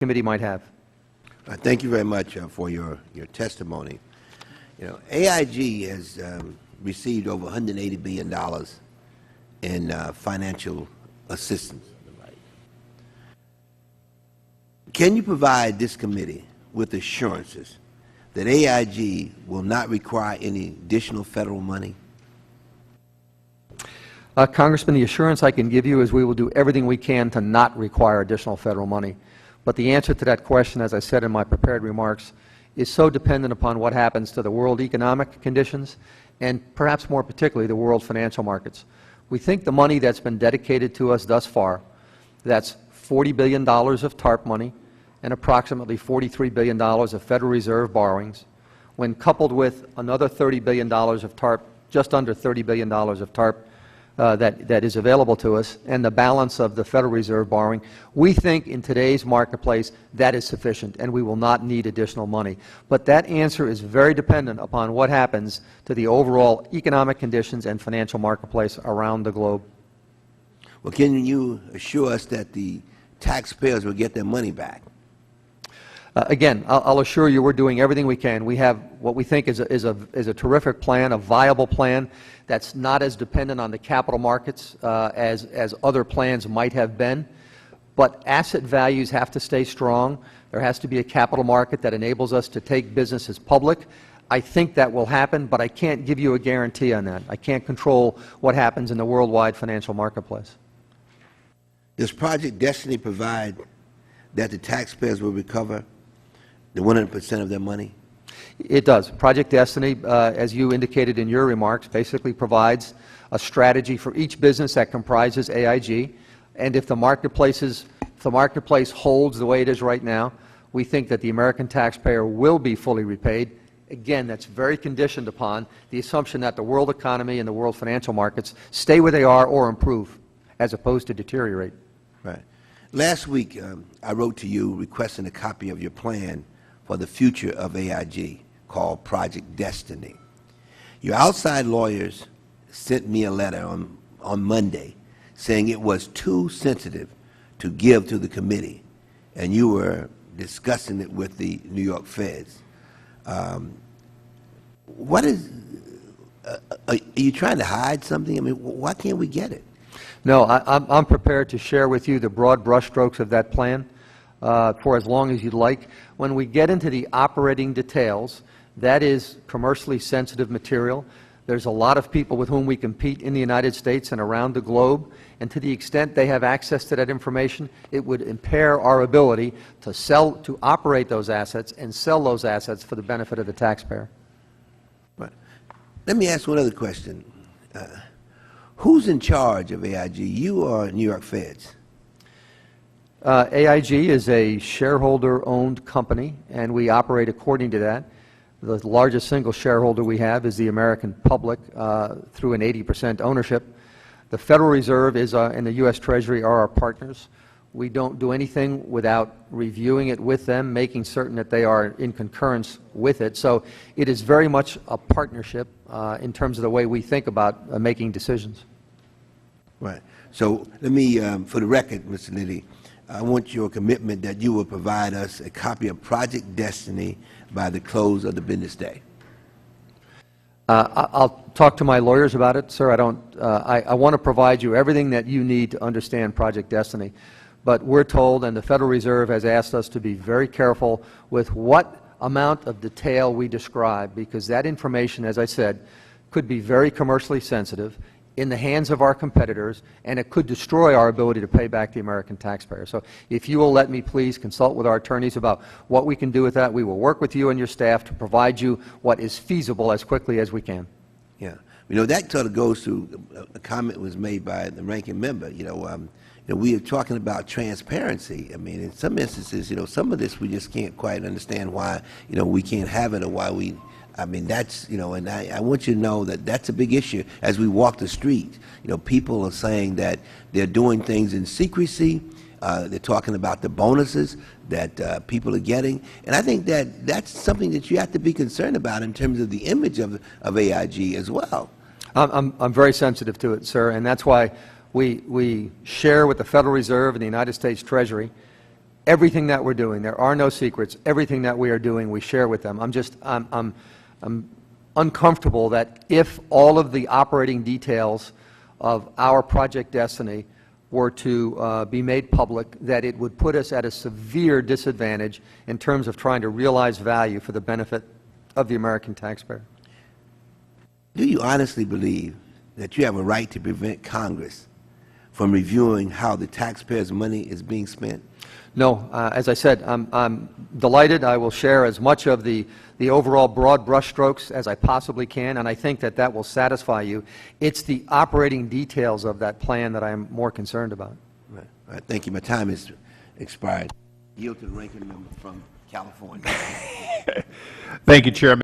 committee might have. Thank you very much for your testimony. You know, AIG has received over $180 billion in financial assistance. Can you provide this committee with assurances that AIG will not require any additional federal money? Congressman, the assurance I can give you is we will do everything we can to not require additional federal money. But the answer to that question, as I said in my prepared remarks, is so dependent upon what happens to the world economic conditions and perhaps more particularly the world financial markets. We think the money that's been dedicated to us thus far, that's $40 billion of TARP money and approximately $43 billion of Federal Reserve borrowings, when coupled with another $30 billion of TARP, just under $30 billion of TARP that is available to us, and the balance of the Federal Reserve borrowing, we think in today's marketplace that is sufficient and we will not need additional money. But that answer is very dependent upon what happens to the overall economic conditions and financial marketplace around the globe. Well, can you assure us that the taxpayers will get their money back? Again, I'll assure you we're doing everything we can. We have what we think is a terrific plan, a viable plan that's not as dependent on the capital markets as other plans might have been. But asset values have to stay strong. There has to be a capital market that enables us to take businesses public. I think that will happen, but I can't give you a guarantee on that. I can't control what happens in the worldwide financial marketplace. Does Project Destiny provide that the taxpayers will recover the 100% of their money? It does. Project Destiny, as you indicated in your remarks, basically provides a strategy for each business that comprises AIG. And if the marketplace holds the way it is right now, we think that the American taxpayer will be fully repaid. Again, that's very conditioned upon the assumption that the world economy and the world financial markets stay where they are or improve, as opposed to deteriorate. Right. Last week, I wrote to you requesting a copy of your plan for the future of AIG, called Project Destiny. Your outside lawyers sent me a letter on Monday saying it was too sensitive to give to the committee, and you were discussing it with the New York Feds. What is, are you trying to hide something? I mean, why can't we get it? No, I'm prepared to share with you the broad brushstrokes of that plan for as long as you'd like. When we get into the operating details, that is commercially sensitive material. There's a lot of people with whom we compete in the United States and around the globe, and to the extent they have access to that information, it would impair our ability to operate those assets and sell those assets for the benefit of the taxpayer. Right. Let me ask one other question. Who's in charge of AIG, you or New York Feds? AIG is a shareholder-owned company, and we operate according to that. The largest single shareholder we have is the American public through an 80% ownership. The Federal Reserve and the U.S. Treasury are our partners. We don't do anything without reviewing it with them, making certain that they are in concurrence with it. So it is very much a partnership in terms of the way we think about making decisions. Right. So let me, for the record, Mr. Liddy, I want your commitment that you will provide us a copy of Project Destiny by the close of the business day. I'll talk to my lawyers about it, sir. I want to provide you everything that you need to understand Project Destiny. But we're told, and the Federal Reserve has asked us to be very careful with what amount of detail we describe, because that information, as I said, could be very commercially sensitive in the hands of our competitors, and it could destroy our ability to pay back the American taxpayer. So if you will let me please consult with our attorneys about what we can do with that, we will work with you and your staff to provide you what is feasible as quickly as we can. Yeah. You know, that sort of goes to a comment was made by the ranking member. You know, we are talking about transparency. I mean, in some instances, you know, some of this we just can't quite understand why, you know, we can't have it or why we, I mean, that's, you know, and I want you to know that that's a big issue as we walk the street. You know, people are saying that they're doing things in secrecy. They're talking about the bonuses that people are getting. And I think that that's something that you have to be concerned about in terms of the image of AIG as well. I'm very sensitive to it, sir, and that's why we share with the Federal Reserve and the United States Treasury everything that we're doing, there are no secrets, everything that we are doing, we share with them. I'm uncomfortable that if all of the operating details of our Project Destiny were to be made public, that it would put us at a severe disadvantage in terms of trying to realize value for the benefit of the American taxpayer. Do you honestly believe that you have a right to prevent Congress from reviewing how the taxpayers' money is being spent? No. As I said, I'm delighted. I will share as much of the overall broad brushstrokes as I possibly can, and I think that that will satisfy you. It's the operating details of that plan that I am more concerned about. Right. All right. Thank you. My time is expired. Yield to the ranking member from California. Thank you, Chairman.